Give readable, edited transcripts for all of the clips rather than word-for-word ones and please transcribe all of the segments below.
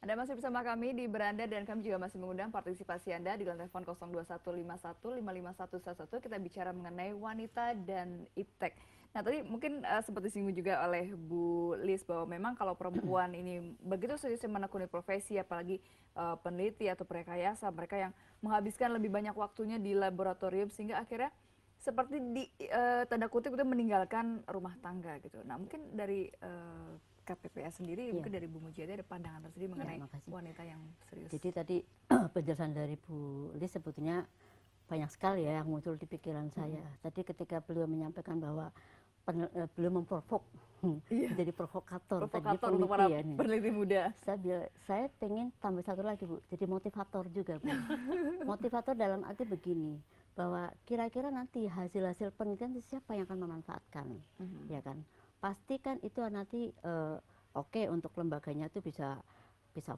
Anda masih bersama kami di Beranda dan kami juga masih mengundang partisipasi Anda di telepon 0215151111. Kita bicara mengenai wanita dan iptek. Nah tadi mungkin sempat disinggung juga oleh Bu Lis bahwa memang kalau perempuan ini begitu serius menekuni profesi, apalagi peneliti atau prekayasa, mereka yang menghabiskan lebih banyak waktunya di laboratorium sehingga akhirnya seperti di tanda kutip itu meninggalkan rumah tangga gitu. Nah mungkin dari KPPS sendiri, Iya, mungkin dari Bu Mujiati ada pandangan tersendiri ya, mengenai makasih. wanita yang serius. Jadi tadi penjelasan dari Bu Lis sebetulnya banyak sekali ya yang muncul di pikiran saya. Tadi ketika beliau menyampaikan bahwa beliau memprovok, Iya, menjadi provokator, tadi provokator untuk peneliti para ya nih. peneliti muda. Saya pengen tambah satu lagi Bu, jadi motivator juga Bu. Motivator dalam arti begini, bahwa kira-kira nanti hasil-hasil penelitian itu siapa yang akan memanfaatkan, ya kan? Pasti kan itu nanti oke untuk lembaganya itu bisa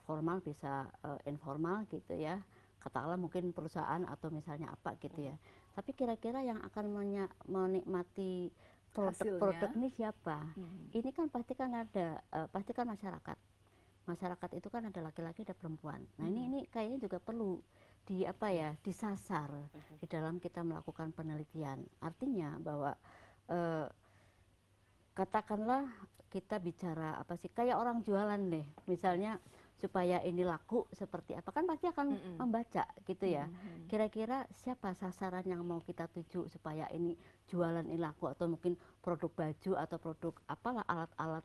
formal, bisa informal gitu ya. Katakanlah mungkin perusahaan atau misalnya apa gitu ya. Tapi kira-kira yang akan menikmati produk-produk Hasilnya. ini siapa? Ini kan pasti kan masyarakat. Masyarakat itu kan ada laki-laki, ada perempuan. Nah, ini kayaknya juga perlu disasar di dalam kita melakukan penelitian. Artinya bahwa eh, katakanlah kita bicara apa sih, kayak orang jualan deh, misalnya supaya ini laku seperti apa, kan pasti akan membaca gitu ya. Kira-kira siapa sasaran yang mau kita tuju supaya ini jualan ini laku, atau mungkin produk baju atau produk apalah alat-alat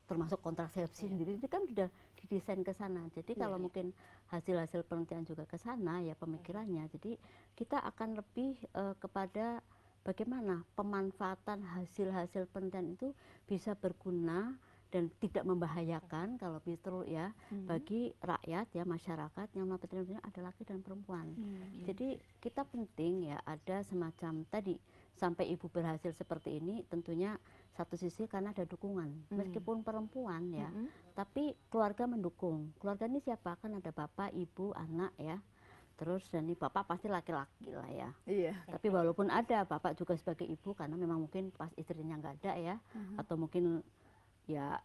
termasuk kontrasepsi sendiri itu kan sudah didesain ke sana. Jadi kalau mungkin hasil-hasil penelitian juga ke sana ya pemikirannya. Jadi kita akan lebih kepada bagaimana pemanfaatan hasil-hasil penelitian itu bisa berguna dan tidak membahayakan kalau betul ya bagi rakyat ya, masyarakat yang penelitian ada laki dan perempuan. Jadi kita penting ya ada semacam tadi, sampai ibu berhasil seperti ini tentunya satu sisi karena ada dukungan meskipun perempuan ya, tapi keluarga mendukung. Keluarga ini siapa? Kan ada bapak, ibu, anak ya. Terus dan ini bapak pasti laki-laki lah ya. Iya. Tapi walaupun ada bapak juga sebagai ibu karena memang mungkin pas istrinya nggak ada ya, atau mungkin ya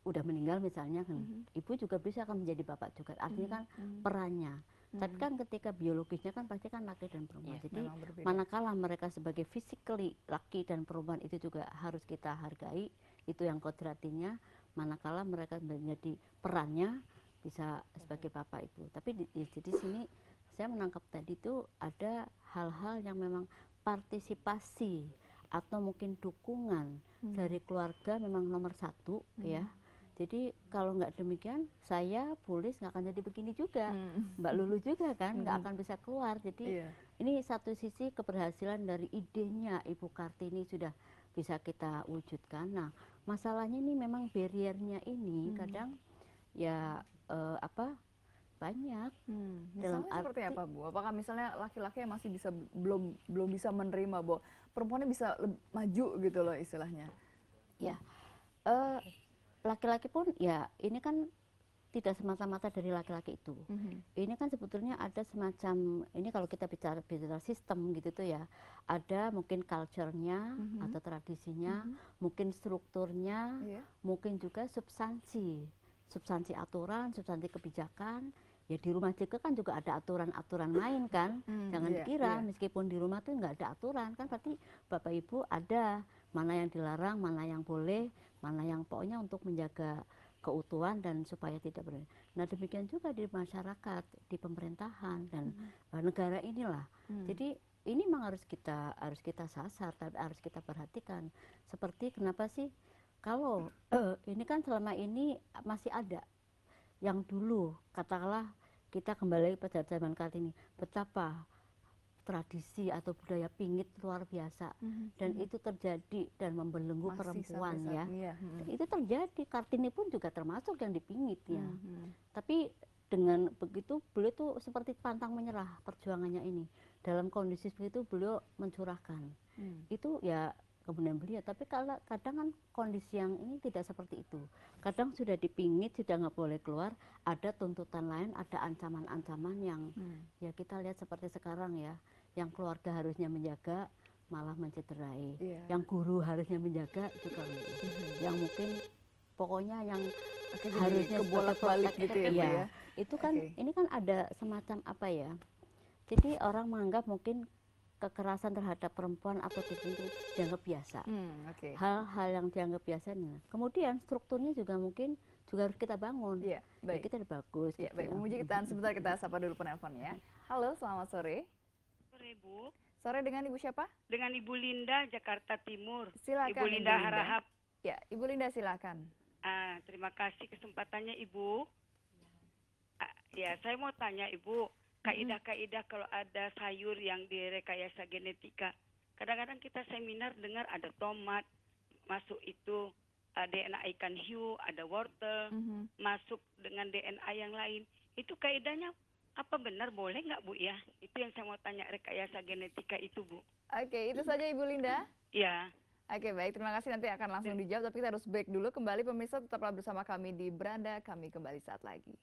udah meninggal misalnya kan, ibu juga bisa akan menjadi bapak juga. Artinya kan perannya. Tapi kan ketika biologisnya kan pasti kan laki dan perempuan. Iya, Jadi memang berbeda. manakala mereka sebagai physically laki dan perempuan itu juga harus kita hargai, itu yang kodratinya. Manakala mereka menjadi perannya bisa sebagai bapak ibu. Tapi jadi sini saya menangkap tadi itu ada hal-hal yang memang partisipasi atau mungkin dukungan dari keluarga memang nomor satu ya. Jadi kalau nggak demikian saya Pulis nggak akan jadi begini juga, Mbak Lulu juga kan nggak akan bisa keluar. Jadi Iya. ini satu sisi keberhasilan dari idenya Ibu Kartini sudah bisa kita wujudkan. Nah masalahnya ini memang barriernya ini kadang ya banyak dalam Misalnya seperti arti apa Bu? Apakah misalnya laki-laki yang masih bisa belum bisa menerima bahwa perempuannya bisa maju gitu loh istilahnya? ya eh, laki-laki pun ya ini kan tidak semata-mata dari laki-laki itu. Ini kan sebetulnya ada semacam, ini kalau kita bicara sistem gitu tuh ya, ada mungkin culture-nya atau tradisinya, mungkin strukturnya, Iya. mungkin juga substansi aturan, substansi kebijakan. Ya di rumah juga ada aturan-aturan main kan. Jangan Iya, dikira iya. meskipun di rumah tuh nggak ada aturan kan, berarti bapak ibu ada mana yang dilarang, mana yang boleh, mana yang pokoknya untuk menjaga keutuhan dan supaya tidak ber. Nah demikian juga di masyarakat, di pemerintahan dan negara inilah. Jadi ini memang harus kita sasar, tapi harus kita perhatikan. Seperti kenapa sih kalau ini kan selama ini masih ada yang dulu katakanlah kita kembali pada zaman Kartini, betapa tradisi atau budaya pingit luar biasa dan itu terjadi dan membelenggu Masih perempuan sampai saat ya. ini ya. Itu terjadi, Kartini pun juga termasuk yang dipingit ya. Tapi dengan begitu beliau tuh seperti pantang menyerah perjuangannya ini. Dalam kondisi seperti itu beliau mencurahkan. Itu ya kemudian beliau, tapi kalau kadang kan kondisi yang ini tidak seperti itu. Kadang sudah dipingit, sudah nggak boleh keluar, ada tuntutan lain, ada ancaman-ancaman yang ya kita lihat seperti sekarang ya, yang keluarga harusnya menjaga malah mencederai, Iya. yang guru harusnya menjaga juga yang mungkin pokoknya yang Oke, jadi harusnya sebagai kebolak-balik gitu protector ya, Bu ya. ya? Itu kan Oke. ini kan ada semacam apa ya? Jadi orang menganggap mungkin kekerasan terhadap perempuan atau itu dianggap biasa. Oke. Hal-hal yang dianggap biasanya. Kemudian strukturnya juga mungkin juga harus kita bangun. Iya, Ya baik. kita udah bagus Ya, gitu baik. ya. Bu Muji, kita sebentar kita sapa dulu penelpon ya. Halo, selamat sore. Sore Bu, Sore dengan Ibu siapa? dengan Ibu Linda Jakarta Timur. Silakan Ibu Linda Harahap. Ya, Ibu Linda silakan. Terima kasih kesempatannya Ibu. Ya, saya mau tanya Ibu, kaidah-kaidah kalau ada sayur yang direkayasa genetika. Kadang-kadang kita seminar dengar ada tomat, masuk itu DNA ikan hiu, ada wortel, masuk dengan DNA yang lain. Itu kaidahnya apa benar boleh nggak Bu ya? Itu yang saya mau tanya rekayasa genetika itu Bu. Oke, itu saja Ibu Linda. Ya. Oke, baik. Terima kasih, nanti akan langsung dijawab. Tapi kita harus break dulu. Kembali pemirsa, tetaplah bersama kami di Beranda. Kami kembali saat lagi.